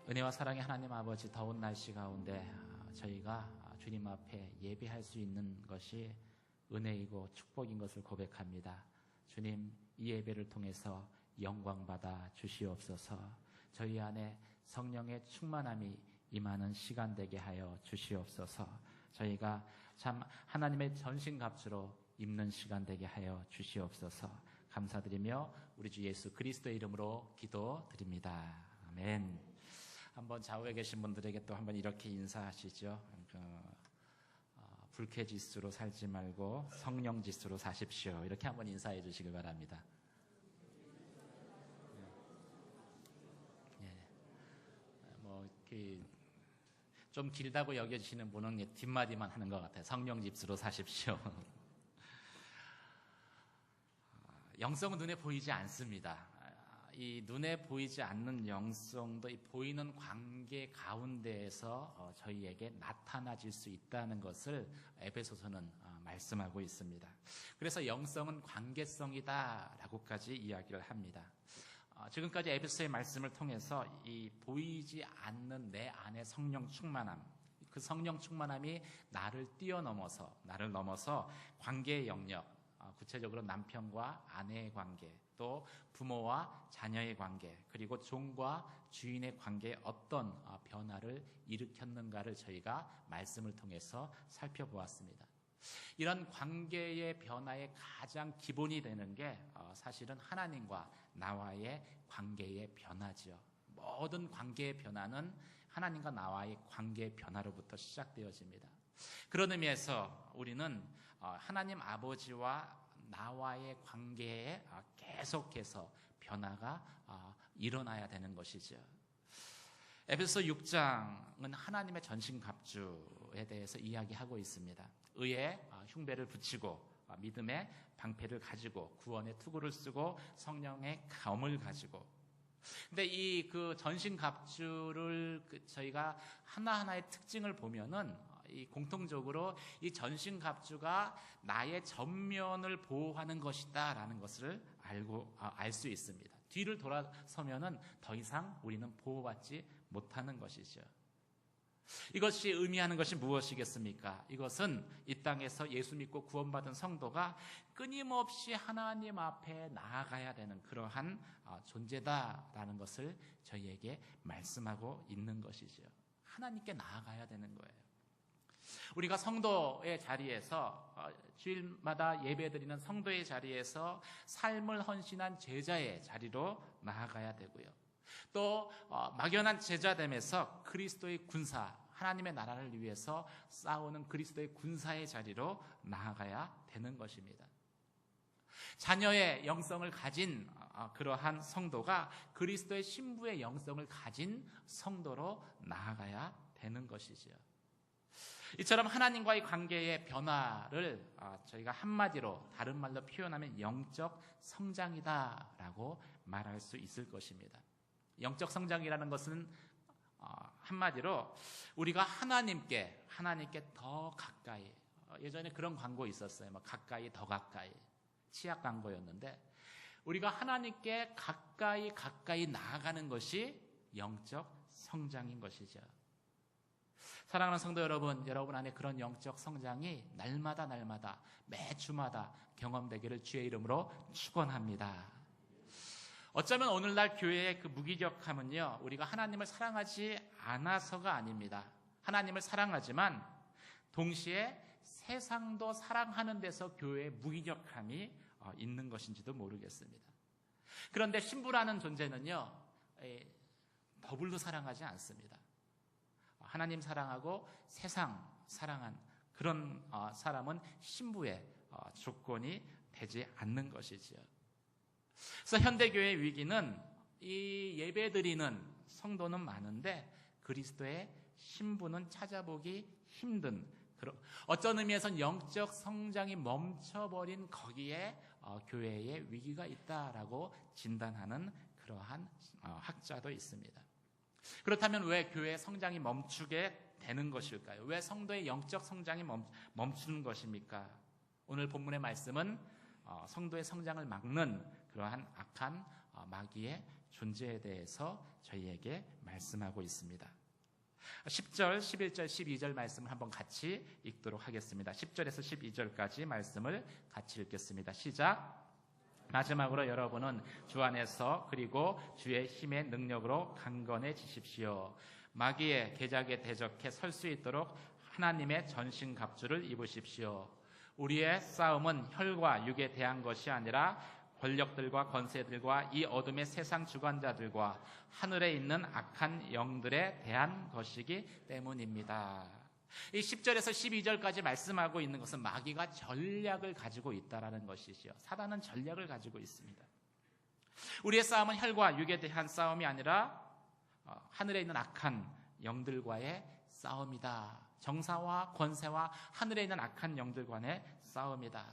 은혜와 사랑의 하나님 아버지, 더운 날씨 가운데 저희가 주님 앞에 예배할 수 있는 것이 은혜이고 축복인 것을 고백합니다. 주님, 이 예배를 통해서 영광받아 주시옵소서. 저희 안에 성령의 충만함이 임하는 시간 되게 하여 주시옵소서. 저희가 참 하나님의 전신갑주로 입는 시간 되게 하여 주시옵소서. 감사드리며 우리 주 예수 그리스도의 이름으로 기도드립니다. 아멘. 한번 좌우에 계신 분들에게 또 한번 이렇게 인사하시죠. 불쾌지수로 살지 말고 성령지수로 사십시오. 이렇게 한번 인사해 주시길 바랍니다. 좀 길다고 여겨지시는 분은 뒷마디만 하는 것 같아요. 성령지수로 사십시오. 영성은 눈에 보이지 않습니다. 이 눈에 보이지 않는 영성도 이 보이는 관계 가운데에서 저희에게 나타나질 수 있다는 것을 에베소서는 말씀하고 있습니다. 그래서 영성은 관계성이다라고까지 이야기를 합니다. 지금까지 에베소서의 말씀을 통해서 이 보이지 않는 내 안의 성령 충만함, 그 성령 충만함이 나를 넘어서 관계의 영역, 구체적으로 남편과 아내의 관계, 또 부모와 자녀의 관계, 그리고 종과 주인의 관계에 어떤 변화를 일으켰는가를 저희가 말씀을 통해서 살펴보았습니다. 이런 관계의 변화의 가장 기본이 되는 게 사실은 하나님과 나와의 관계의 변화지요. 모든 관계의 변화는 하나님과 나와의 관계의 변화로부터 시작되어집니다. 그런 의미에서 우리는 하나님 아버지와 나와의 관계에 계속해서 변화가 일어나야 되는 것이죠. 에베소서 6장은 하나님의 전신갑주에 대해서 이야기하고 있습니다. 의의 흉배를 붙이고 믿음의 방패를 가지고 구원의 투구를 쓰고 성령의 검을 가지고. 근데 이 그 전신갑주를 저희가 하나하나의 특징을 보면은 이 공통적으로 이 전신갑주가 나의 전면을 보호하는 것이다라는 것을 알 수 있습니다. 뒤를 돌아서면은 더 이상 우리는 보호받지 못하는 것이죠. 이것이 의미하는 것이 무엇이겠습니까? 이것은 이 땅에서 예수 믿고 구원받은 성도가 끊임없이 하나님 앞에 나아가야 되는 그러한 존재다라는 것을 저희에게 말씀하고 있는 것이죠. 하나님께 나아가야 되는 거예요. 우리가 성도의 자리에서 주일마다 예배드리는 성도의 자리에서 삶을 헌신한 제자의 자리로 나아가야 되고요. 또 막연한 제자됨에서 그리스도의 군사, 하나님의 나라를 위해서 싸우는 그리스도의 군사의 자리로 나아가야 되는 것입니다. 자녀의 영성을 가진 그러한 성도가 그리스도의 신부의 영성을 가진 성도로 나아가야 되는 것이죠. 이처럼 하나님과의 관계의 변화를 저희가 한마디로 다른 말로 표현하면 영적 성장이다라고 말할 수 있을 것입니다. 영적 성장이라는 것은 한마디로 우리가 하나님께 더 가까이, 예전에 그런 광고 있었어요. 가까이 더 가까이, 치약 광고였는데 우리가 하나님께 가까이 나아가는 것이 영적 성장인 것이죠. 사랑하는 성도 여러분 안에 그런 영적 성장이 날마다 매 주마다 경험되기를 주의 이름으로 축원합니다. 어쩌면 오늘날 교회의 그 무기력함은요, 우리가 하나님을 사랑하지 않아서가 아닙니다. 하나님을 사랑하지만 동시에 세상도 사랑하는 데서 교회의 무기력함이 있는 것인지도 모르겠습니다. 그런데 신부라는 존재는요, 더블로 사랑하지 않습니다. 하나님 사랑하고 세상 사랑한 그런 사람은 신부의 조건이 되지 않는 것이지요. 그래서 현대교회의 위기는 이 예배드리는 성도는 많은데 그리스도의 신부는 찾아보기 힘든, 어쩐 의미에선 영적 성장이 멈춰버린 거기에 교회의 위기가 있다라고 진단하는 그러한 학자도 있습니다. 그렇다면 왜 교회의 성장이 멈추게 되는 것일까요? 왜 성도의 영적 성장이 멈추는 것입니까? 오늘 본문의 말씀은 성도의 성장을 막는 그러한 악한 마귀의 존재에 대해서 저희에게 말씀하고 있습니다. 10절, 11절, 12절 말씀을 한번 같이 읽도록 하겠습니다. 10절에서 12절까지 말씀을 같이 읽겠습니다. 시작. 마지막으로 여러분은 주 안에서 그리고 주의 힘의 능력으로 강건해지십시오. 마귀의 계작에 대적해 설 수 있도록 하나님의 전신갑주를 입으십시오. 우리의 싸움은 혈과 육에 대한 것이 아니라 권력들과 권세들과 이 어둠의 세상 주관자들과 하늘에 있는 악한 영들에 대한 것이기 때문입니다. 이 10절에서 12절까지 말씀하고 있는 것은 마귀가 전략을 가지고 있다라는 것이지요. 사단은 전략을 가지고 있습니다. 우리의 싸움은 혈과 육에 대한 싸움이 아니라 하늘에 있는 악한 영들과의 싸움이다. 정사와 권세와 하늘에 있는 악한 영들 간의 싸움이다.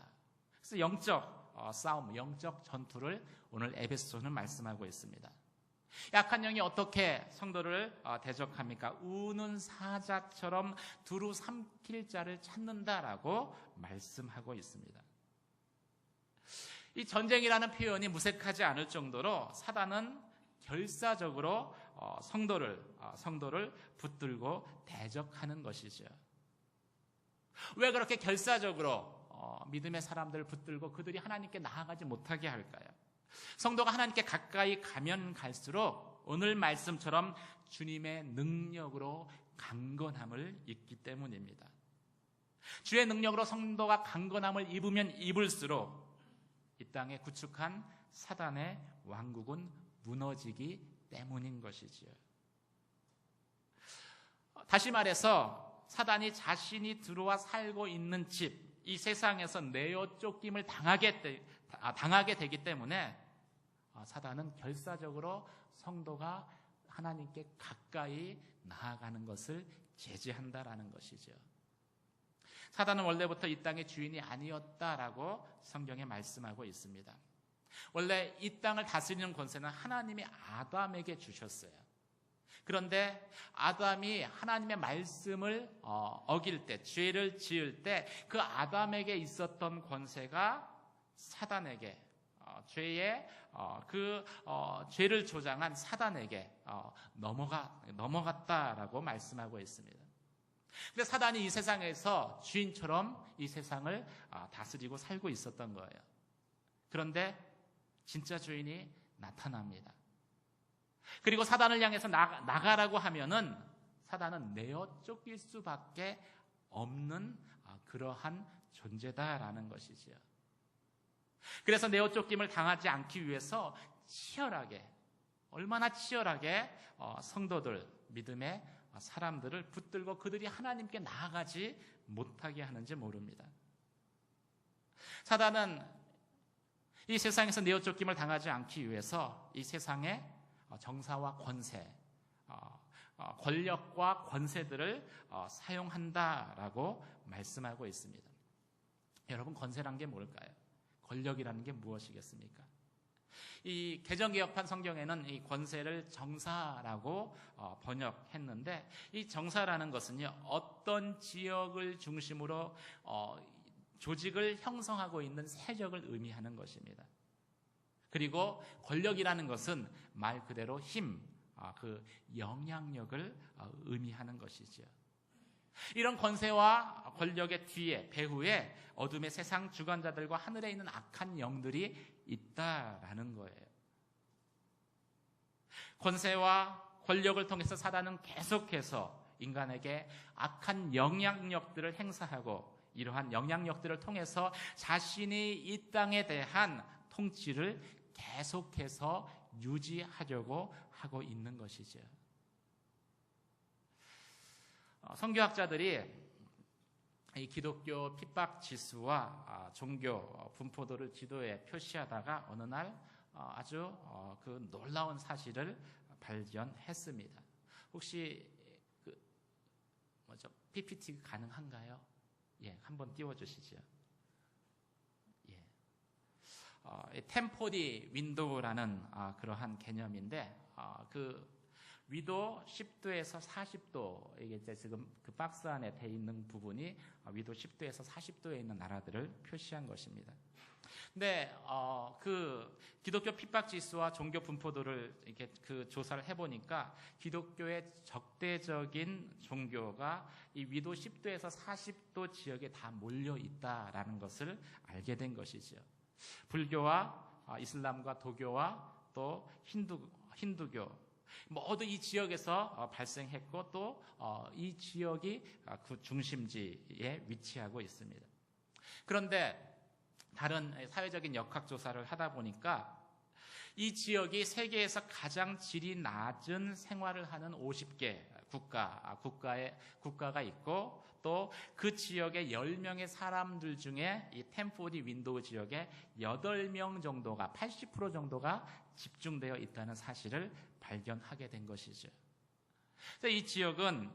그래서 영적 싸움, 영적 전투를 오늘 에베소서는 말씀하고 있습니다. 악한 영이 어떻게 성도를 대적합니까? 우는 사자처럼 두루 삼킬 자를 찾는다라고 말씀하고 있습니다. 이 전쟁이라는 표현이 무색하지 않을 정도로 사단은 결사적으로 성도를 붙들고 대적하는 것이죠. 왜 그렇게 결사적으로 믿음의 사람들을 붙들고 그들이 하나님께 나아가지 못하게 할까요? 성도가 하나님께 가까이 가면 갈수록 오늘 말씀처럼 주님의 능력으로 강건함을 입기 때문입니다. 주의 능력으로 성도가 강건함을 입으면 입을수록 이 땅에 구축한 사단의 왕국은 무너지기 때문인 것이지요. 다시 말해서 사단이 자신이 들어와 살고 있는 집, 이 세상에서 내어 쫓김을 당하게 되기 때문에 사단은 결사적으로 성도가 하나님께 가까이 나아가는 것을 제지한다라는 것이죠. 사단은 원래부터 이 땅의 주인이 아니었다라고 성경에 말씀하고 있습니다. 원래 이 땅을 다스리는 권세는 하나님이 아담에게 주셨어요. 그런데 아담이 하나님의 말씀을 어길 때, 죄를 지을 때 그 아담에게 있었던 권세가 사단에게, 죄를 조장한 사단에게 넘어갔다라고 말씀하고 있습니다. 근데 사단이 이 세상에서 주인처럼 이 세상을 다스리고 살고 있었던 거예요. 그런데 진짜 주인이 나타납니다. 그리고 사단을 향해서 나가라고 하면은 사단은 내어 쫓길 수밖에 없는 그러한 존재다라는 것이지요. 그래서 내어 쫓김을 당하지 않기 위해서 얼마나 치열하게 성도들, 믿음의 사람들을 붙들고 그들이 하나님께 나아가지 못하게 하는지 모릅니다. 사단은 이 세상에서 내어 쫓김을 당하지 않기 위해서 이 세상의 정사와 권세, 권력과 권세들을 사용한다라고 말씀하고 있습니다. 여러분, 권세란 게 뭘까요? 권력이라는 게 무엇이겠습니까? 이 개정개혁판 성경에는 이 권세를 정사라고 번역했는데, 이 정사라는 것은요, 어떤 지역을 중심으로 조직을 형성하고 있는 세력을 의미하는 것입니다. 그리고 권력이라는 것은 말 그대로 힘, 그 영향력을 의미하는 것이죠. 이런 권세와 권력의 뒤에, 배후에 어둠의 세상 주관자들과 하늘에 있는 악한 영들이 있다라는 거예요. 권세와 권력을 통해서 사단은 계속해서 인간에게 악한 영향력들을 행사하고, 이러한 영향력들을 통해서 자신이 이 땅에 대한 통치를 계속해서 유지하려고 하고 있는 것이죠. 선교학자들이 이 기독교 핍박 지수와 종교 분포도를 지도에 표시하다가 어느 날 아주 그 놀라운 사실을 발견했습니다. 혹시 PPT 가능한가요? 예, 한번 띄워주시죠. 예. 템포리 윈도우라는 그러한 개념인데, 그 위도 10도에서 40도, 이게 지금 그 박스 안에 돼 있는 부분이 위도 10도에서 40도에 있는 나라들을 표시한 것입니다. 근데 그 기독교 핍박 지수와 종교 분포도를 이렇게 그 조사를 해보니까 기독교의 적대적인 종교가 이 위도 10도에서 40도 지역에 다 몰려 있다라는 것을 알게 된 것이죠. 불교와 이슬람과 도교와 또 힌두교 모두 이 지역에서 발생했고 또 이 지역이 그 중심지에 위치하고 있습니다. 그런데 다른 사회적인 역학조사를 하다 보니까 이 지역이 세계에서 가장 질이 낮은 생활을 하는 50개 국가가 있고 또 그 지역의 10명의 사람들 중에 이 1040 윈도우 지역에 8명 정도가 80% 정도가 집중되어 있다는 사실을 발견하게 된 것이죠. 이 지역은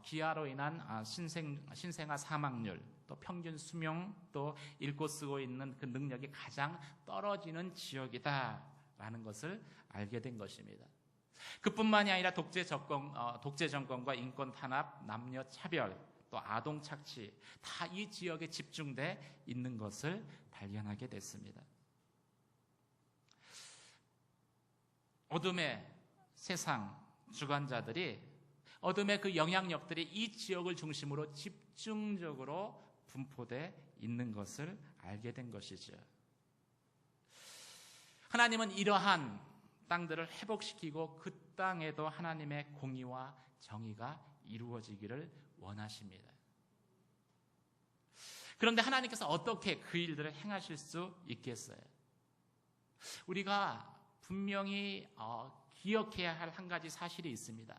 기아로 인한 신생아 사망률, 또 평균 수명, 또 읽고 쓰고 있는 그 능력이 가장 떨어지는 지역이다라는 것을 알게 된 것입니다. 그뿐만이 아니라 독재 정권과 인권 탄압, 남녀 차별, 또 아동 착취 다 이 지역에 집중돼 있는 것을 발견하게 됐습니다. 어둠의 세상 주관자들이 어둠의 그 영향력들이 이 지역을 중심으로 집중적으로 분포되어 있는 것을 알게 된 것이죠. 하나님은 이러한 땅들을 회복시키고 그 땅에도 하나님의 공의와 정의가 이루어지기를 원하십니다. 그런데 하나님께서 어떻게 그 일들을 행하실 수 있겠어요? 우리가 분명히 기억해야 할 한 가지 사실이 있습니다.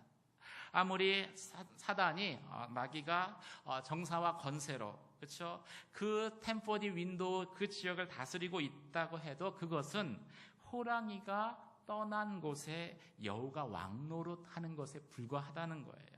아무리 사단이 마귀가 정사와 권세로 그렇죠? 그 1040 윈도우 그 지역을 다스리고 있다고 해도 그것은 호랑이가 떠난 곳에 여우가 왕노릇하는 것에 불과하다는 거예요.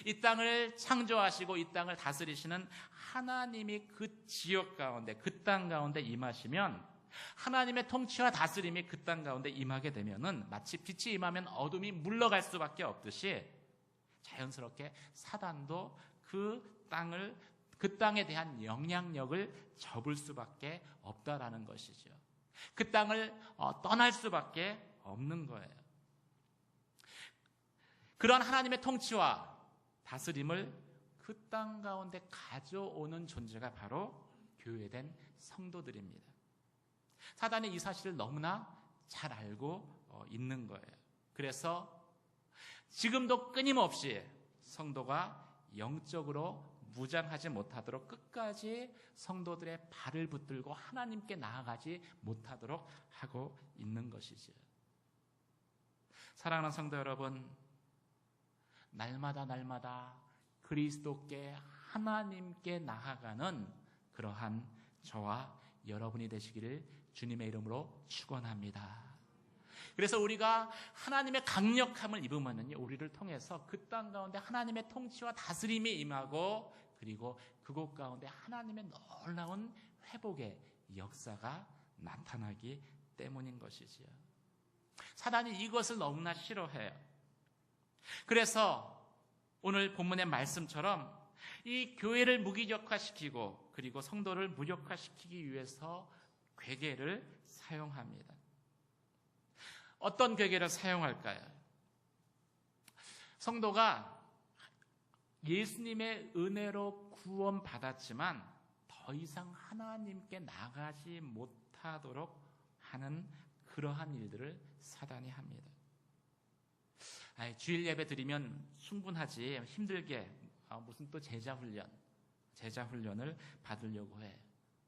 이 땅을 창조하시고 이 땅을 다스리시는 하나님이 그 지역 가운데 그 땅 가운데 임하시면 하나님의 통치와 다스림이 그 땅 가운데 임하게 되면은 마치 빛이 임하면 어둠이 물러갈 수밖에 없듯이 자연스럽게 사단도 그 땅에 대한 영향력을 접을 수밖에 없다라는 것이죠. 그 땅을 떠날 수밖에 없는 거예요. 그런 하나님의 통치와 다스림을 그 땅 가운데 가져오는 존재가 바로 교회된 성도들입니다. 사단이 이 사실을 너무나 잘 알고 있는 거예요. 그래서 지금도 끊임없이 성도가 영적으로 무장하지 못하도록 끝까지 성도들의 발을 붙들고 하나님께 나아가지 못하도록 하고 있는 것이죠. 사랑하는 성도 여러분, 날마다 그리스도께 하나님께 나아가는 그러한 저와 여러분이 되시기를 주님의 이름으로 축원합니다. 그래서 우리가 하나님의 강력함을 입으면요, 우리를 통해서 그 땅 가운데 하나님의 통치와 다스림이 임하고 그리고 그곳 가운데 하나님의 놀라운 회복의 역사가 나타나기 때문인 것이지요. 사단이 이것을 너무나 싫어해요. 그래서 오늘 본문의 말씀처럼 이 교회를 무기력화시키고 그리고 성도를 무력화시키기 위해서 괴계를 사용합니다. 어떤 괴계를 사용할까요? 성도가 예수님의 은혜로 구원받았지만 더 이상 하나님께 나가지 못하도록 하는 그러한 일들을 사단이 합니다. 주일 예배 드리면 충분하지 힘들게 무슨 또 제자 훈련을 받으려고 해.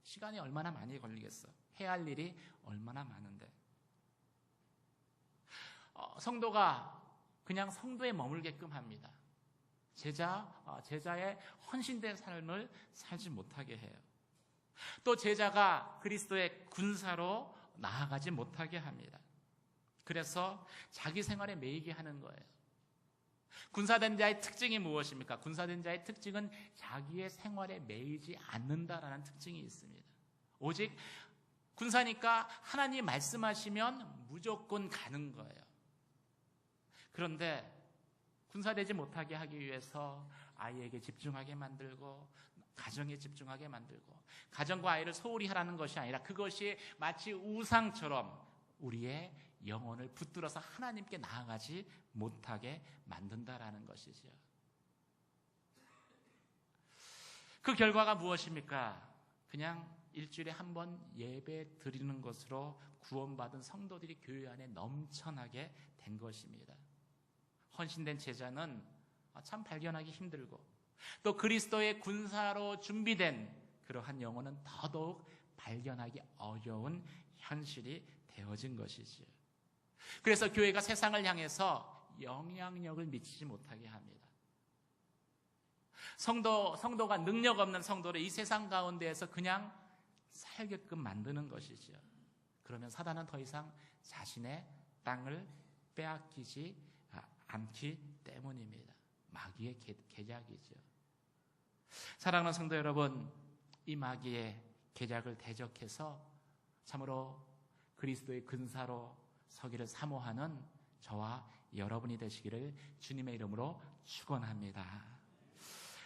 시간이 얼마나 많이 걸리겠어. 해야 할 일이 얼마나 많은데. 성도가 그냥 성도에 머물게끔 합니다. 제자의 헌신된 삶을 살지 못하게 해요. 또 제자가 그리스도의 군사로 나아가지 못하게 합니다. 그래서 자기 생활에 매이게 하는 거예요. 군사된 자의 특징이 무엇입니까? 군사된 자의 특징은 자기의 생활에 매이지 않는다라는 특징이 있습니다. 오직 군사니까 하나님 말씀하시면 무조건 가는 거예요. 그런데 군사되지 못하게 하기 위해서 아이에게 집중하게 만들고 가정에 집중하게 만들고 가정과 아이를 소홀히 하라는 것이 아니라 그것이 마치 우상처럼 우리의 영혼을 붙들어서 하나님께 나아가지 못하게 만든다라는 것이죠. 그 결과가 무엇입니까? 그냥 일주일에 한 번 예배 드리는 것으로 구원받은 성도들이 교회 안에 넘쳐나게 된 것입니다. 헌신된 제자는 참 발견하기 힘들고 또 그리스도의 군사로 준비된 그러한 영혼은 더더욱 발견하기 어려운 현실이 되어진 것이지요. 그래서 교회가 세상을 향해서 영향력을 미치지 못하게 합니다. 성도가 능력 없는 성도를 이 세상 가운데에서 그냥 살게끔 만드는 것이지요. 그러면 사단은 더 이상 자신의 땅을 빼앗기지 않기 때문입니다. 마귀의 계략이죠. 사랑하는 성도 여러분, 이 마귀의 계략을 대적해서 참으로 그리스도의 근사로 서기를 사모하는 저와 여러분이 되시기를 주님의 이름으로 축원합니다.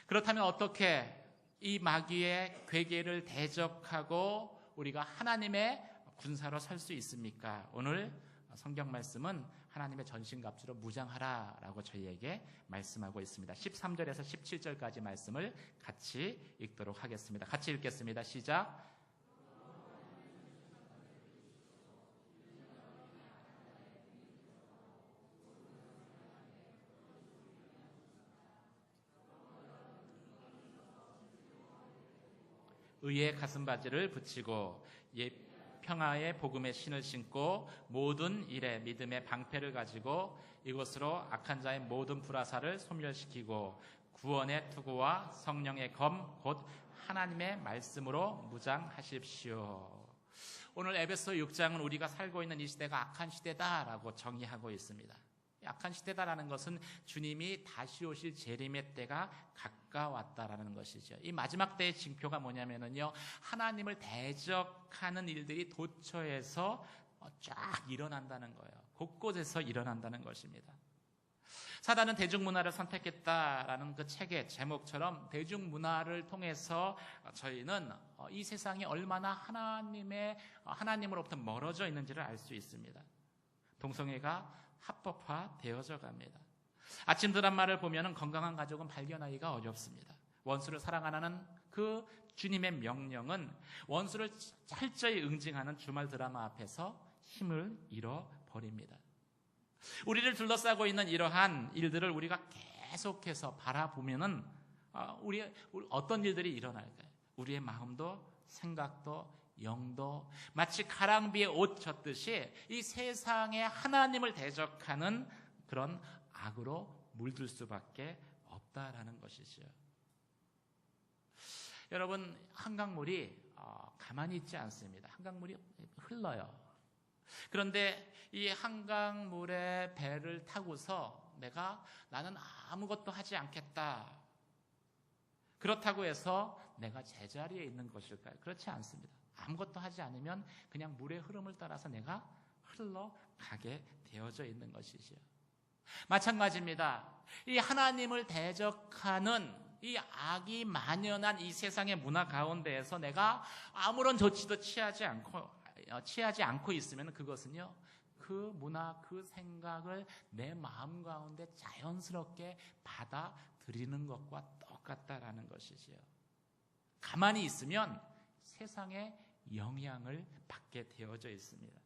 그렇다면 어떻게 이 마귀의 괴계를 대적하고 우리가 하나님의 군사로 설 수 있습니까? 오늘 성경 말씀은 하나님의 전신갑주로 무장하라라고 저희에게 말씀하고 있습니다. 13절에서 17절까지 말씀을 같이 읽도록 하겠습니다. 같이 읽겠습니다. 시작. 의의 가슴바지를 붙이고 평화의 복음의 신을 신고 모든 일에 믿음의 방패를 가지고 이곳으로 악한 자의 모든 불화살을 소멸시키고 구원의 투구와 성령의 검 곧 하나님의 말씀으로 무장하십시오. 오늘 에베소 6장은 우리가 살고 있는 이 시대가 악한 시대다라고 정의하고 있습니다. 악한 시대다라는 것은 주님이 다시 오실 재림의 때가 가까웠다라는 것이죠. 이 마지막 때의 징표가 뭐냐면요, 하나님을 대적하는 일들이 도처에서 쫙 일어난다는 거예요. 곳곳에서 일어난다는 것입니다. 사단은 대중문화를 선택했다라는 그 책의 제목처럼 대중문화를 통해서 저희는 이 세상이 얼마나 하나님으로부터 멀어져 있는지를 알 수 있습니다. 동성애가 합법화되어져 갑니다. 아침 드라마를 보면 건강한 가족은 발견하기가 어렵습니다. 원수를 사랑하라는 그 주님의 명령은 원수를 철저히 응징하는 주말 드라마 앞에서 힘을 잃어버립니다. 우리를 둘러싸고 있는 이러한 일들을 우리가 계속해서 바라보면은 우리 어떤 일들이 일어날까요? 우리의 마음도 생각도 영도 마치 가랑비에 옷 젖듯이 이 세상에 하나님을 대적하는 그런 악으로 물들 수밖에 없다라는 것이죠. 여러분, 한강물이 가만히 있지 않습니다. 한강물이 흘러요. 그런데 이 한강물에 배를 타고서 나는 아무것도 하지 않겠다, 그렇다고 해서 내가 제자리에 있는 것일까요? 그렇지 않습니다. 아무것도 하지 않으면 그냥 물의 흐름을 따라서 내가 흘러가게 되어져 있는 것이죠. 마찬가지입니다. 이 하나님을 대적하는 이 악이 만연한 이 세상의 문화 가운데에서 내가 아무런 조치도 취하지 않고 있으면 그것은요, 그 문화, 그 생각을 내 마음 가운데 자연스럽게 받아들이는 것과 똑같다라는 것이지요. 가만히 있으면 세상에 영향을 받게 되어져 있습니다.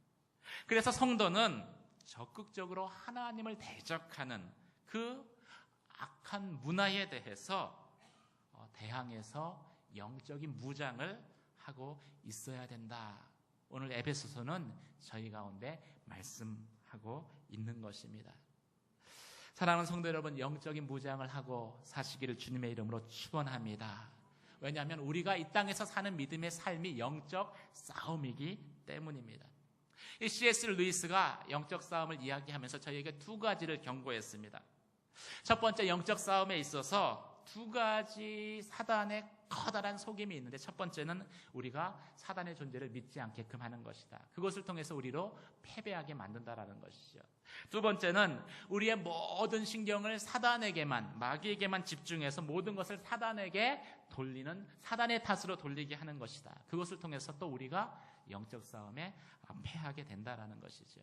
그래서 성도는 적극적으로 하나님을 대적하는 그 악한 문화에 대해서 대항해서 영적인 무장을 하고 있어야 된다. 오늘 에베소서는 저희 가운데 말씀하고 있는 것입니다. 사랑하는 성도 여러분, 영적인 무장을 하고 사시기를 주님의 이름으로 축원합니다. 왜냐하면 우리가 이 땅에서 사는 믿음의 삶이 영적 싸움이기 때문입니다. 이 C.S. 루이스가 영적 싸움을 이야기하면서 저희에게 두 가지를 경고했습니다. 첫 번째, 영적 싸움에 있어서 두 가지 사단의 커다란 속임이 있는데, 첫 번째는 우리가 사단의 존재를 믿지 않게끔 하는 것이다. 그것을 통해서 우리로 패배하게 만든다라는 것이죠. 두 번째는 우리의 모든 신경을 사단에게만, 마귀에게만 집중해서 모든 것을 사단에게 돌리는, 사단의 탓으로 돌리게 하는 것이다. 그것을 통해서 또 우리가 영적 싸움에 패하게 된다라는 것이죠.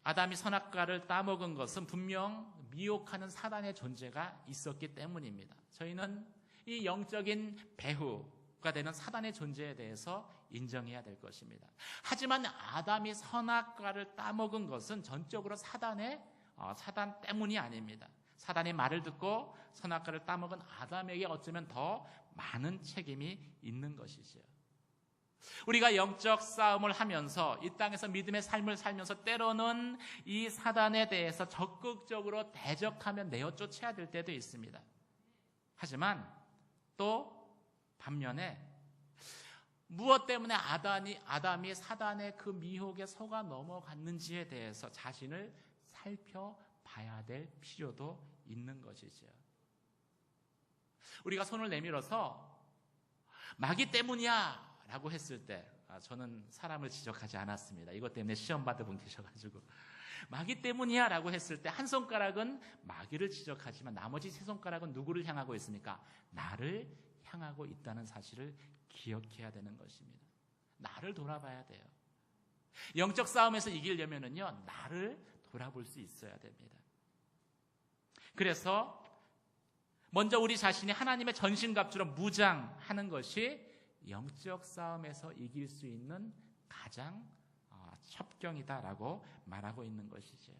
아담이 선악과를 따먹은 것은 분명 미혹하는 사단의 존재가 있었기 때문입니다. 저희는 이 영적인 배후가 되는 사단의 존재에 대해서 인정해야 될 것입니다. 하지만 아담이 선악과를 따먹은 것은 전적으로 사단 때문이 아닙니다. 사단의 말을 듣고 선악과를 따먹은 아담에게 어쩌면 더 많은 책임이 있는 것이죠. 우리가 영적 싸움을 하면서 이 땅에서 믿음의 삶을 살면서 때로는 이 사단에 대해서 적극적으로 대적하며 내어 쫓아야 될 때도 있습니다. 하지만 또 반면에 무엇 때문에 아담이 사단의 그 미혹에 속아 넘어갔는지에 대해서 자신을 살펴봐야 될 필요도 있는 것이죠. 우리가 손을 내밀어서 마귀 때문이야 라고 했을 때, 저는 사람을 지적하지 않았습니다. 이것 때문에 시험 받은 분 계셔가지고, 마귀 때문이야 라고 했을 때 한 손가락은 마귀를 지적하지만 나머지 세 손가락은 누구를 향하고 있습니까? 나를 향하고 있다는 사실을 기억해야 되는 것입니다. 나를 돌아봐야 돼요. 영적 싸움에서 이기려면은요, 나를 돌아볼 수 있어야 됩니다. 그래서 먼저 우리 자신이 하나님의 전신갑주로 무장하는 것이 영적 싸움에서 이길 수 있는 가장 첩경이다라고 말하고 있는 것이죠.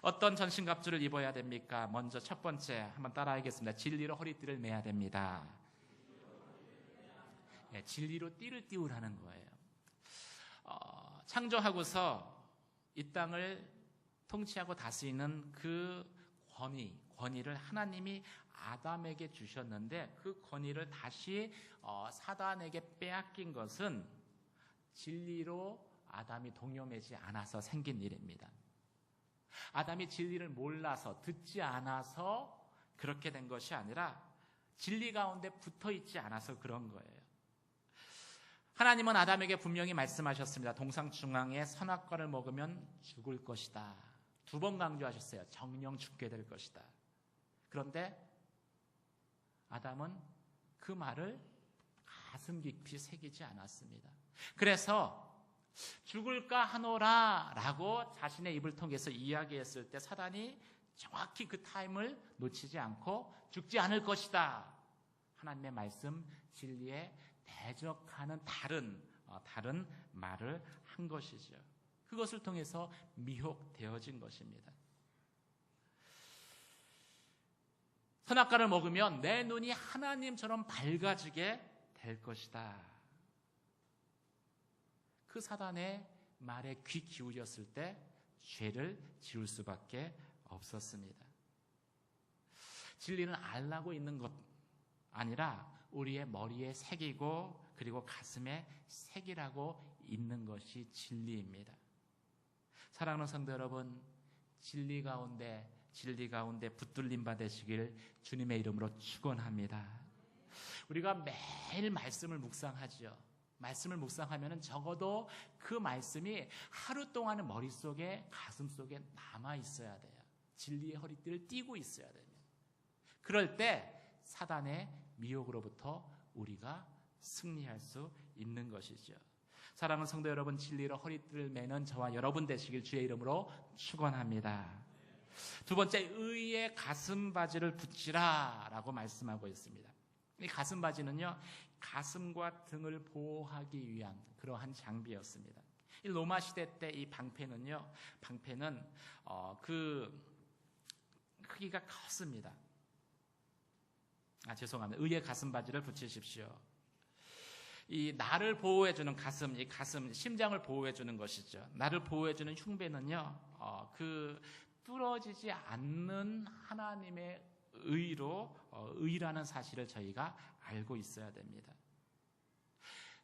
어떤 전신갑주를 입어야 됩니까? 먼저 첫 번째 한번 따라하겠습니다. 진리로 허리띠를 매야 됩니다. 네, 진리로 띠를 띠우라는 거예요. 창조하고서 이 땅을 통치하고 다스리는 그 권위를 하나님이 아담에게 주셨는데, 그 권위를 다시 사단에게 빼앗긴 것은 진리로 아담이 동요매지 않아서 생긴 일입니다. 아담이 진리를 몰라서, 듣지 않아서 그렇게 된 것이 아니라 진리 가운데 붙어 있지 않아서 그런 거예요. 하나님은 아담에게 분명히 말씀하셨습니다. 동상 중앙에 선악과를 먹으면 죽을 것이다. 2번 강조하셨어요. 정령 죽게 될 것이다. 그런데 아담은 그 말을 가슴 깊이 새기지 않았습니다. 그래서 죽을까 하노라 라고 자신의 입을 통해서 이야기했을 때 사단이 정확히 그 타임을 놓치지 않고 죽지 않을 것이다, 하나님의 말씀 진리에 대적하는 다른 말을 한 것이죠. 그것을 통해서 미혹되어진 것입니다. 선악과를 먹으면 내 눈이 하나님처럼 밝아지게 될 것이다. 그 사단의 말에 귀 기울였을 때 죄를 지을 수밖에 없었습니다. 진리는 알라고 있는 것 아니라 우리의 머리에 새기고 그리고 가슴에 새기라고 있는 것이 진리입니다. 사랑하는 성도 여러분, 진리 가운데 붙들림 받으시길 주님의 이름으로 축원합니다. 우리가 매일 말씀을 묵상하죠. 말씀을 묵상하면 적어도 그 말씀이 하루 동안은 머릿속에, 가슴속에 남아 있어야 돼요. 진리의 허리띠를 띠고 있어야 됩니다. 그럴 때 사단의 미혹으로부터 우리가 승리할 수 있는 것이죠. 사랑하는 성도 여러분, 진리로 허리띠를 매는 저와 여러분 되시길 주의 이름으로 축원합니다. 두 번째, 의의 가슴바지를 붙이라 라고 말씀하고 있습니다. 이 가슴바지는요, 가슴과 등을 보호하기 위한 그러한 장비였습니다. 이 로마 시대 때 이 방패는 그 크기가 컸습니다. 죄송합니다. 의의 가슴바지를 붙이십시오. 이 나를 보호해주는 가슴, 이 가슴, 심장을 보호해주는 것이죠. 나를 보호해주는 흉배는요, 그 뚫어지지 않는 하나님의 의로, 의라는 사실을 저희가 알고 있어야 됩니다.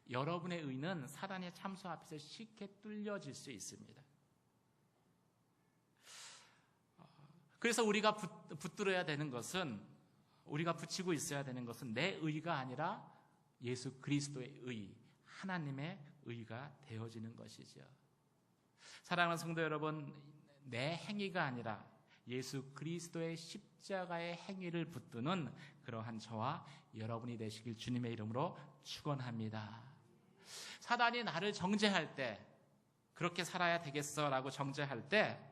여러분의 의는 사단의 참소 앞에서 쉽게 뚫려질 수 있습니다. 그래서 우리가 붙들어야 되는 것은, 우리가 붙이고 있어야 되는 것은 내 의가 아니라 예수 그리스도의 의, 하나님의 의가 되어지는 것이죠. 사랑하는 성도 여러분, 내 행위가 아니라 예수 그리스도의 십자가의 행위를 붙드는 그러한 저와 여러분이 되시길 주님의 이름으로 축원합니다. 사단이 나를 정죄할 때, 그렇게 살아야 되겠어라고 정죄할 때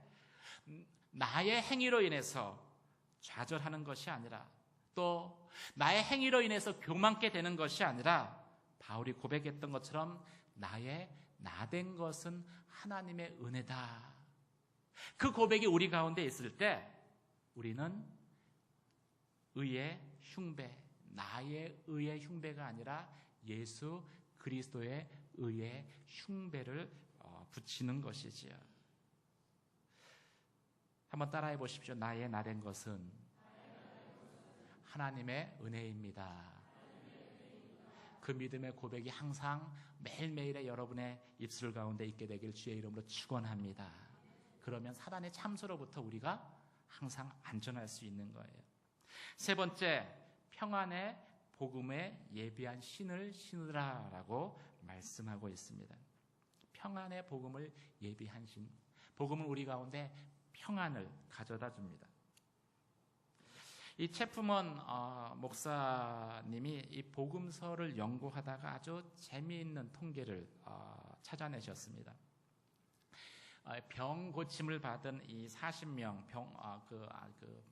나의 행위로 인해서 좌절하는 것이 아니라, 또 나의 행위로 인해서 교만케 되는 것이 아니라, 바울이 고백했던 것처럼 나의 나된 것은 하나님의 은혜다. 그 고백이 우리 가운데 있을 때 우리는 의의 흉배, 나의 의의 흉배가 아니라 예수 그리스도의 의의 흉배를 붙이는 것이지요. 한번 따라해 보십시오. 나의 나된 것은 하나님의 은혜입니다. 그 믿음의 고백이 항상 매일매일의 여러분의 입술 가운데 있게 되길 주의 이름으로 축원합니다. 그러면 사단의 참소로부터 우리가 항상 안전할 수 있는 거예요. 세 번째, 평안의 복음에 예비한 신을 신으라라고 말씀하고 있습니다. 평안의 복음을 예비한 신. 복음은 우리 가운데 평안을 가져다 줍니다. 이 체프먼 목사님이 이 복음서를 연구하다가 아주 재미있는 통계를 찾아내셨습니다. 병 고침을 받은 이 40명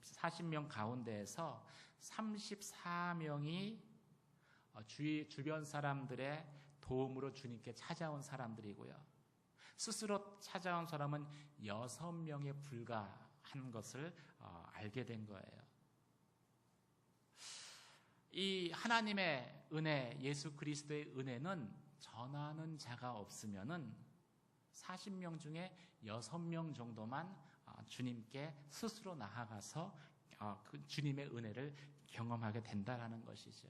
40명 가운데에서 34명이 주변 사람들의 도움으로 주님께 찾아온 사람들이고요. 스스로 찾아온 사람은 6명에 불과한 것을 알게 된 거예요. 이 하나님의 은혜, 예수 그리스도의 은혜는 전하는 자가 없으면은 40명 중에 6명 정도만 주님께 스스로 나아가서 그 주님의 은혜를 경험하게 된다라는 것이죠.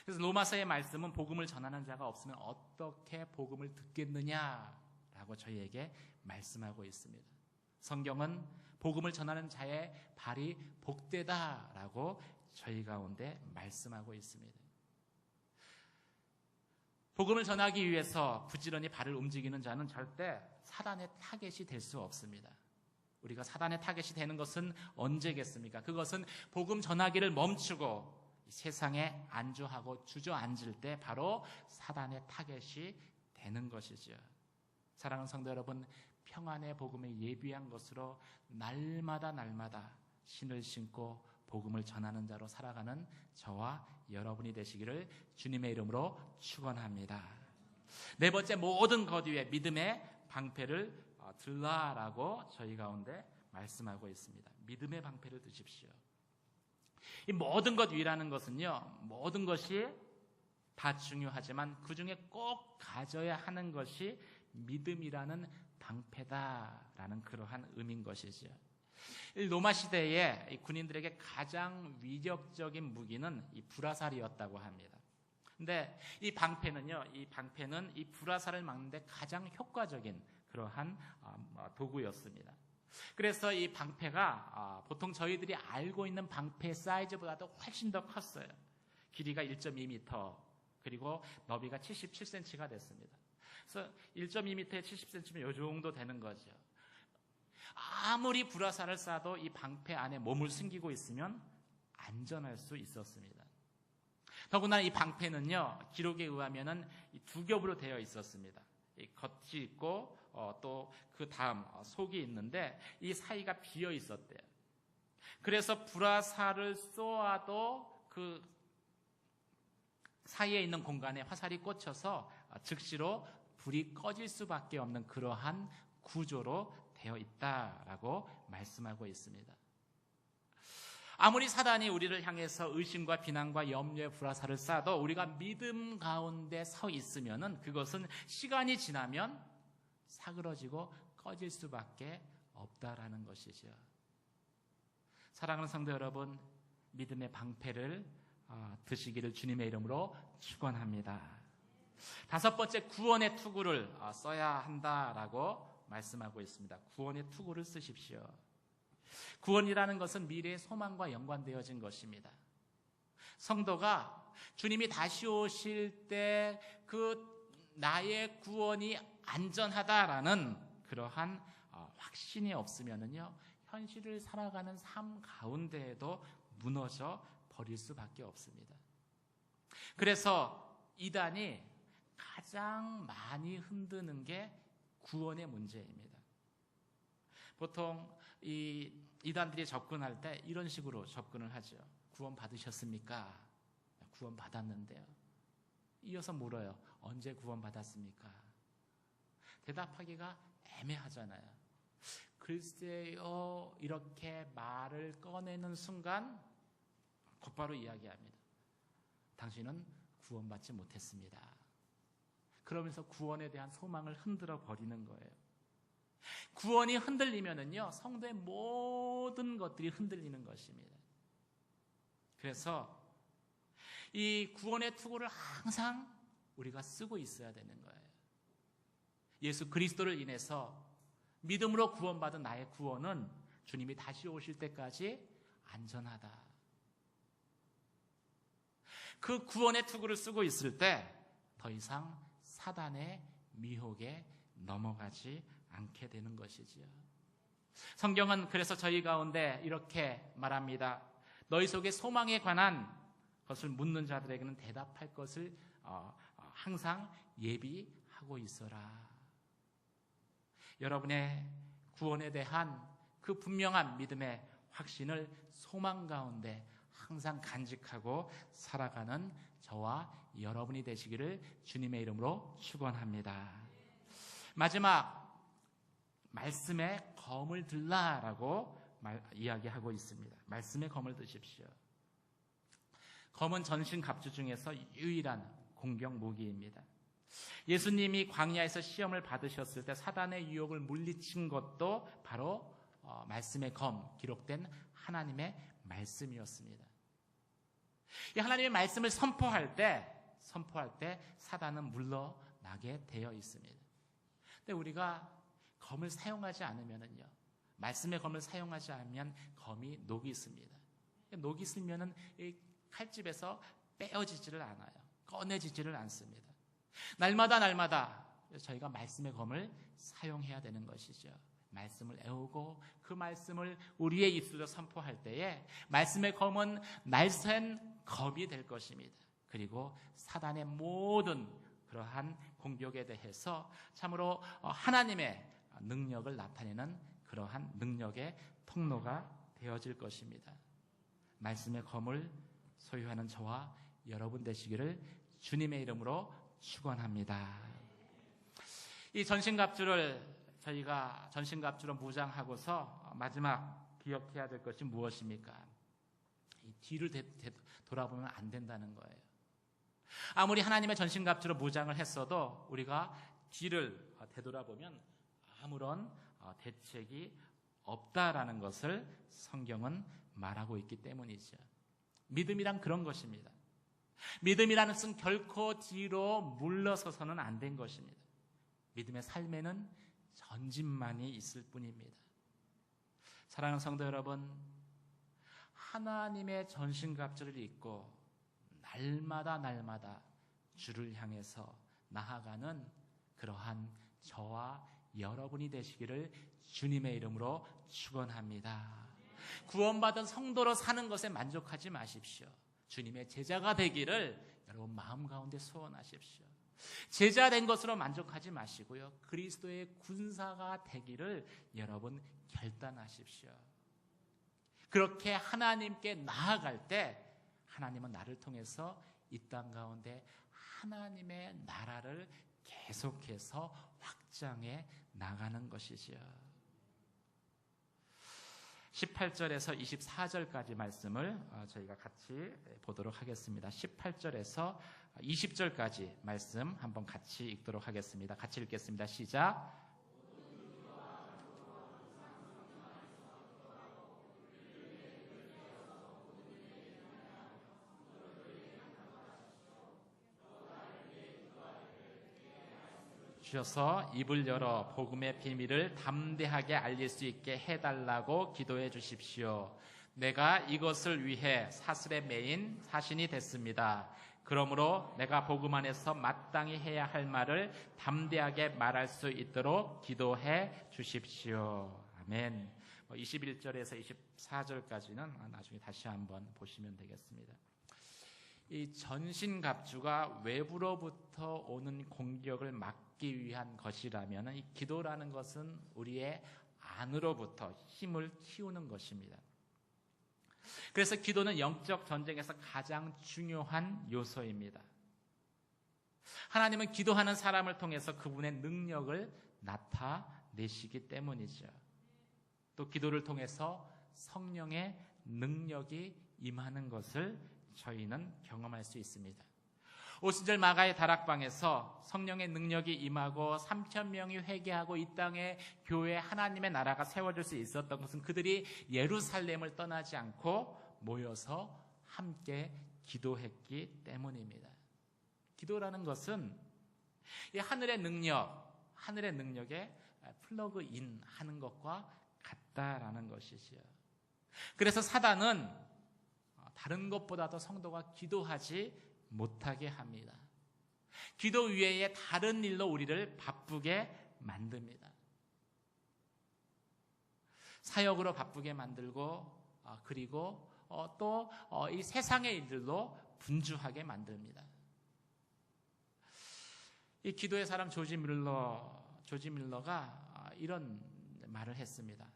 그래서 로마서의 말씀은 복음을 전하는 자가 없으면 어떻게 복음을 듣겠느냐라고 저희에게 말씀하고 있습니다. 성경은 복음을 전하는 자의 발이 복되다라고 저희 가운데 말씀하고 있습니다. 복음을 전하기 위해서 부지런히 발을 움직이는 자는 절대 사단의 타겟이 될 수 없습니다. 우리가 사단의 타겟이 되는 것은 언제겠습니까? 그것은 복음 전하기를 멈추고 세상에 안주하고 주저앉을 때 바로 사단의 타겟이 되는 것이죠. 사랑하는 성도 여러분, 평안의 복음에 예비한 것으로 날마다 신을 신고 복음을 전하는 자로 살아가는 저와 여러분이 되시기를 주님의 이름으로 축원합니다. 네 번째, 모든 것 위에 믿음의 방패를 들라라고 저희 가운데 말씀하고 있습니다. 믿음의 방패를 드십시오. 이 모든 것 위라는 것은요, 모든 것이 다 중요하지만 그 중에 꼭 가져야 하는 것이 믿음이라는 방패다라는 그러한 의미인 것이죠. 로마 시대에 군인들에게 가장 위력적인 무기는 이 불화살이었다고 합니다. 근데 이 방패는 이 불화살을 막는데 가장 효과적인 그러한 도구였습니다. 그래서 이 방패가 보통 저희들이 알고 있는 방패 사이즈보다도 훨씬 더 컸어요. 길이가 1.2m, 그리고 너비가 77cm가 됐습니다. 그래서 1.2m에 70cm면 이 정도 되는 거죠. 아무리 불화살을 쏴도 이 방패 안에 몸을 숨기고 있으면 안전할 수 있었습니다. 더구나 이 방패는요, 기록에 의하면은 두 겹으로 되어 있었습니다. 겉이 있고 또 그 다음 속이 있는데 이 사이가 비어 있었대요. 그래서 불화살을 쏘아도 그 사이에 있는 공간에 화살이 꽂혀서 즉시로 불이 꺼질 수밖에 없는 그러한 구조로 되어 있다라고 말씀하고 있습니다. 아무리 사단이 우리를 향해서 의심과 비난과 염려의 불화살을 쏴도 우리가 믿음 가운데 서 있으면은 그것은 시간이 지나면 사그러지고 꺼질 수밖에 없다라는 것이죠. 사랑하는 성도 여러분, 믿음의 방패를 드시기를 주님의 이름으로 축원합니다. 다섯 번째, 구원의 투구를 써야 한다라고 말씀하고 있습니다. 구원의 투구를 쓰십시오. 구원이라는 것은 미래의 소망과 연관되어진 것입니다. 성도가 주님이 다시 오실 때 그 나의 구원이 안전하다라는 그러한 확신이 없으면은요, 현실을 살아가는 삶 가운데에도 무너져 버릴 수밖에 없습니다. 그래서 이단이 가장 많이 흔드는 게 구원의 문제입니다. 보통 이 이단들이 접근할 때 이런 식으로 접근을 하죠. 구원 받으셨습니까? 구원 받았는데요. 이어서 물어요. 언제 구원 받았습니까? 대답하기가 애매하잖아요. 글쎄요, 이렇게 말을 꺼내는 순간 곧바로 이야기합니다. 당신은 구원받지 못했습니다. 그러면서 구원에 대한 소망을 흔들어 버리는 거예요. 구원이 흔들리면은요, 성도의 모든 것들이 흔들리는 것입니다. 그래서 이 구원의 투구를 항상 우리가 쓰고 있어야 되는 거예요. 예수 그리스도를 인해서 믿음으로 구원받은 나의 구원은 주님이 다시 오실 때까지 안전하다. 그 구원의 투구를 쓰고 있을 때 더 이상 사단의 미혹에 넘어가지 않게 되는 것이지요. 성경은 그래서 저희 가운데 이렇게 말합니다. 너희 속에 소망에 관한 것을 묻는 자들에게는 대답할 것을 항상 예비하고 있어라. 여러분의 구원에 대한 그 분명한 믿음의 확신을 소망 가운데 항상 간직하고 살아가는 저와 여러분이 되시기를 주님의 이름으로 축원합니다. 마지막, 말씀의 검을 들라라고 이야기하고 있습니다. 말씀의 검을 드십시오. 검은 전신갑주 중에서 유일한 공격 무기입니다. 예수님이 광야에서 시험을 받으셨을 때 사단의 유혹을 물리친 것도 바로 말씀의 검, 기록된 하나님의 말씀이었습니다. 이 하나님의 말씀을 선포할 때 사단은 물러나게 되어 있습니다. 근데 우리가 검을 사용하지 않으면은요, 말씀의 검을 사용하지 않으면 검이 녹이 있습니다. 녹이 있으면은 이 칼집에서 빼어지지를 않아요. 꺼내지지를 않습니다. 날마다 저희가 말씀의 검을 사용해야 되는 것이죠. 말씀을 애우고 그 말씀을 우리의 입술로 선포할 때에 말씀의 검은 날쌘 검이 될 것입니다. 그리고 사단의 모든 그러한 공격에 대해서 참으로 하나님의 능력을 나타내는 그러한 능력의 통로가 되어질 것입니다. 말씀의 검을 소유하는 저와 여러분 되시기를 주님의 이름으로 축원합니다. 이 전신갑주를 저희가 전신갑주로 무장하고서 마지막 기억해야 될 것이 무엇입니까? 이 뒤를 돌아보면 안 된다는 거예요. 아무리 하나님의 전신갑주로 무장을 했어도 우리가 뒤를 되돌아보면 아무런 대책이 없다라는 것을 성경은 말하고 있기 때문이죠. 믿음이란 그런 것입니다. 믿음이라는 것은 결코 뒤로 물러서서는 안 된 것입니다. 믿음의 삶에는 전진만이 있을 뿐입니다. 사랑하는 성도 여러분, 하나님의 전신갑주를 입고 날마다 주를 향해서 나아가는 그러한 저와 여러분이 되시기를 주님의 이름으로 축원합니다. 구원받은 성도로 사는 것에 만족하지 마십시오. 주님의 제자가 되기를 여러분 마음 가운데 소원하십시오. 제자 된 것으로 만족하지 마시고요, 그리스도의 군사가 되기를 여러분 결단하십시오. 그렇게 하나님께 나아갈 때 하나님은 나를 통해서 이 땅 가운데 하나님의 나라를 계속해서 확장해 나가는 것이지요. 18절에서 24절까지 말씀을 저희가 같이 보도록 하겠습니다. 18절에서 20절까지 말씀 한번 같이 읽도록 하겠습니다. 같이 읽겠습니다. 시작. 주셔서 입을 열어 복음의 비밀을 담대하게 알릴 수 있게 해달라고 기도해 주십시오. 내가 이것을 위해 사슬에 매인 사신이 됐습니다. 그러므로 내가 복음 안에서 마땅히 해야 할 말을 담대하게 말할 수 있도록 기도해 주십시오. 아멘. 21절에서 24절까지는 나중에 다시 한번 보시면 되겠습니다. 이 전신갑주가 외부로부터 오는 공격을 막기 위한 것이라면 이 기도라는 것은 우리의 안으로부터 힘을 키우는 것입니다. 그래서 기도는 영적 전쟁에서 가장 중요한 요소입니다. 하나님은 기도하는 사람을 통해서 그분의 능력을 나타내시기 때문이죠. 또 기도를 통해서 성령의 능력이 임하는 것을 저희는 경험할 수 있습니다. 오순절 마가의 다락방에서 성령의 능력이 임하고 3,000명이 회개하고 이 땅에 교회 하나님의 나라가 세워질 수 있었던 것은 그들이 예루살렘을 떠나지 않고 모여서 함께 기도했기 때문입니다. 기도라는 것은 이 하늘의 능력에 플러그인 하는 것과 같다라는 것이지요. 그래서 사단은 다른 것보다도 성도가 기도하지 못하게 합니다. 기도 외에 다른 일로 우리를 바쁘게 만듭니다. 사역으로 바쁘게 만들고 그리고 또 이 세상의 일들로 분주하게 만듭니다. 이 기도의 사람 조지 밀러가 이런 말을 했습니다.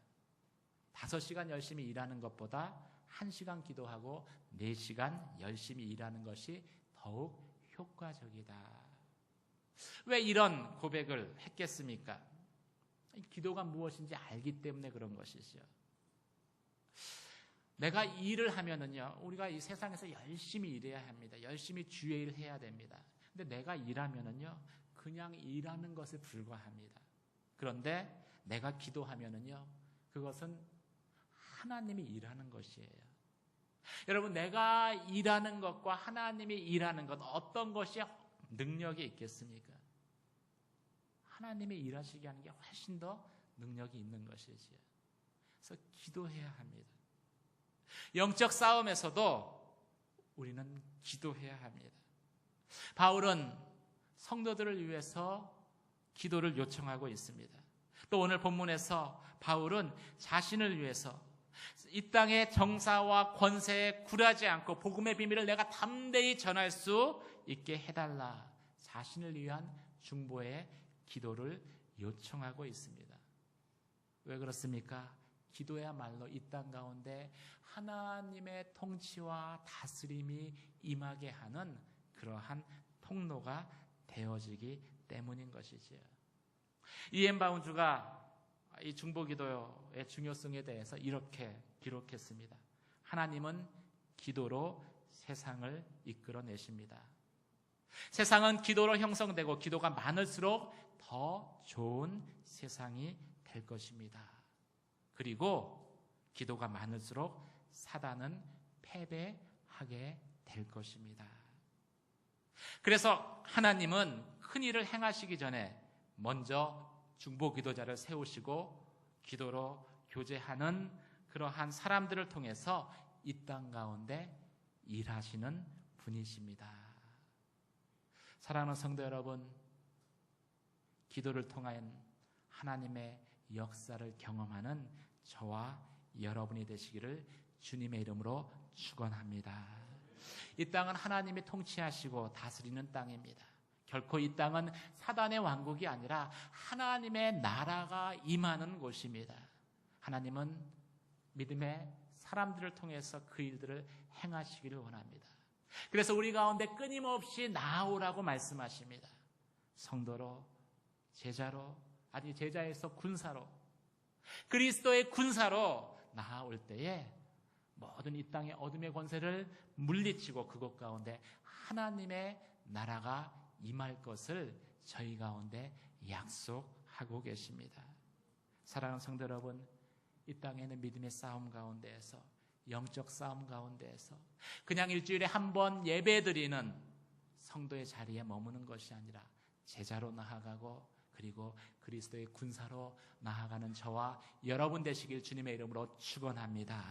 5시간 열심히 일하는 것보다 1시간 기도하고 4시간 열심히 일하는 것이 더욱 효과적이다. 왜 이런 고백을 했겠습니까? 기도가 무엇인지 알기 때문에 그런 것이죠. 내가 일을 하면은요, 우리가 이 세상에서 열심히 일해야 합니다. 열심히 주의 일 해야 됩니다. 근데 내가 일하면은요, 그냥 일하는 것에 불과합니다. 그런데 내가 기도하면은요, 그것은 하나님이 일하는 것이에요. 여러분, 내가 일하는 것과 하나님이 일하는 것, 어떤 것이 능력이 있겠습니까? 하나님이 일하시게 하는 게 훨씬 더 능력이 있는 것이지요. 그래서 기도해야 합니다. 영적 싸움에서도 우리는 기도해야 합니다. 바울은 성도들을 위해서 기도를 요청하고 있습니다. 또 오늘 본문에서 바울은 자신을 위해서 이 땅의 정사와 권세에 굴하지 않고 복음의 비밀을 내가 담대히 전할 수 있게 해달라, 자신을 위한 중보의 기도를 요청하고 있습니다. 왜 그렇습니까? 기도야말로 이 땅 가운데 하나님의 통치와 다스림이 임하게 하는 그러한 통로가 되어지기 때문인 것이지요. 이엠 바운주가 이 중보기도의 중요성에 대해서 이렇게 기록했습니다. 하나님은 기도로 세상을 이끌어내십니다. 세상은 기도로 형성되고 기도가 많을수록 더 좋은 세상이 될 것입니다. 그리고 기도가 많을수록 사단은 패배하게 될 것입니다. 그래서 하나님은 큰 일을 행하시기 전에 먼저 중보 기도자를 세우시고 기도로 교제하는 그러한 사람들을 통해서 이 땅 가운데 일하시는 분이십니다. 사랑하는 성도 여러분, 기도를 통한 하나님의 역사를 경험하는 저와 여러분이 되시기를 주님의 이름으로 축원합니다. 이 땅은 하나님이 통치하시고 다스리는 땅입니다. 결코 이 땅은 사단의 왕국이 아니라 하나님의 나라가 임하는 곳입니다. 하나님은 믿음의 사람들을 통해서 그 일들을 행하시기를 원합니다. 그래서 우리 가운데 끊임없이 나아오라고 말씀하십니다. 성도로, 제자로, 아니 제자에서 군사로, 그리스도의 군사로 나아올 때에 모든 이 땅의 어둠의 권세를 물리치고 그것 가운데 하나님의 나라가 임할 것을 저희 가운데 약속하고 계십니다. 사랑하는 성도 여러분, 이 땅에는 믿음의 싸움 가운데에서, 영적 싸움 가운데에서 그냥 일주일에 한 번 예배드리는 성도의 자리에 머무는 것이 아니라 제자로 나아가고 그리고 그리스도의 군사로 나아가는 저와 여러분 되시길 주님의 이름으로 축원합니다.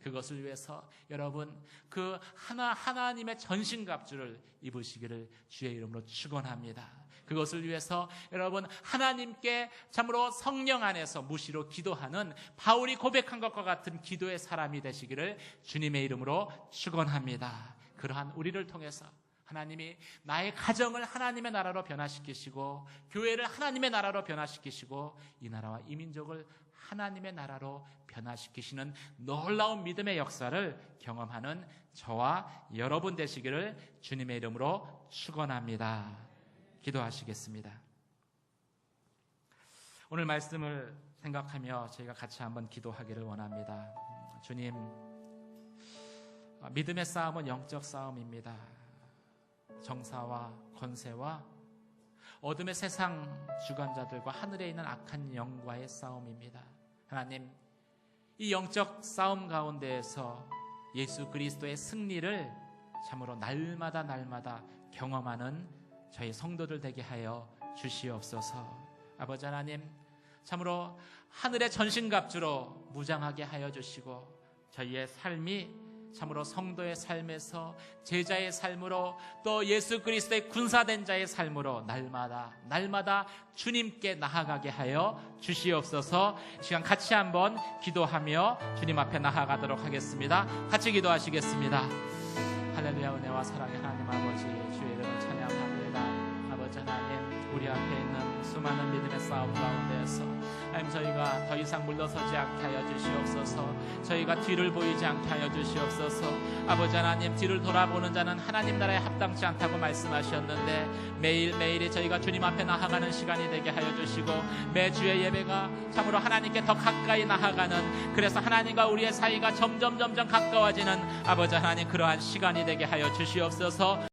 그것을 위해서 여러분 그 하나님의 전신갑주를 입으시기를 주의 이름으로 축원합니다. 그것을 위해서 여러분 하나님께 참으로 성령 안에서 무시로 기도하는 바울이 고백한 것과 같은 기도의 사람이 되시기를 주님의 이름으로 축원합니다. 그러한 우리를 통해서 하나님이 나의 가정을 하나님의 나라로 변화시키시고 교회를 하나님의 나라로 변화시키시고 이 나라와 이 민족을 하나님의 나라로 변화시키시는 놀라운 믿음의 역사를 경험하는 저와 여러분 되시기를 주님의 이름으로 축원합니다. 기도하시겠습니다. 오늘 말씀을 생각하며 저희가 같이 한번 기도하기를 원합니다. 주님, 믿음의 싸움은 영적 싸움입니다. 정사와 권세와 어둠의 세상 주관자들과 하늘에 있는 악한 영과의 싸움입니다. 하나님, 이 영적 싸움 가운데에서 예수 그리스도의 승리를 참으로 날마다 경험하는 저희 성도들 되게 하여 주시옵소서. 아버지 하나님, 참으로 하늘의 전신갑주로 무장하게 하여 주시고 저희의 삶이 참으로 성도의 삶에서 제자의 삶으로 또 예수 그리스도의 군사된 자의 삶으로 날마다 주님께 나아가게 하여 주시옵소서. 이 시간 같이 한번 기도하며 주님 앞에 나아가도록 하겠습니다. 같이 기도하시겠습니다. 할렐루야. 은혜와 사랑의 하나님 아버지, 주의 이름을 찬양합니다. 아버지 하나님, 우리 앞에 있는 수많은 믿음의 싸움 가운데에서 하나님, 저희가 더 이상 물러서지 않게 하여 주시옵소서. 저희가 뒤를 보이지 않게 하여 주시옵소서. 아버지 하나님, 뒤를 돌아보는 자는 하나님 나라에 합당치 않다고 말씀하셨는데 매일매일이 저희가 주님 앞에 나아가는 시간이 되게 하여 주시고 매주의 예배가 참으로 하나님께 더 가까이 나아가는, 그래서 하나님과 우리의 사이가 점점 가까워지는 아버지 하나님, 그러한 시간이 되게 하여 주시옵소서.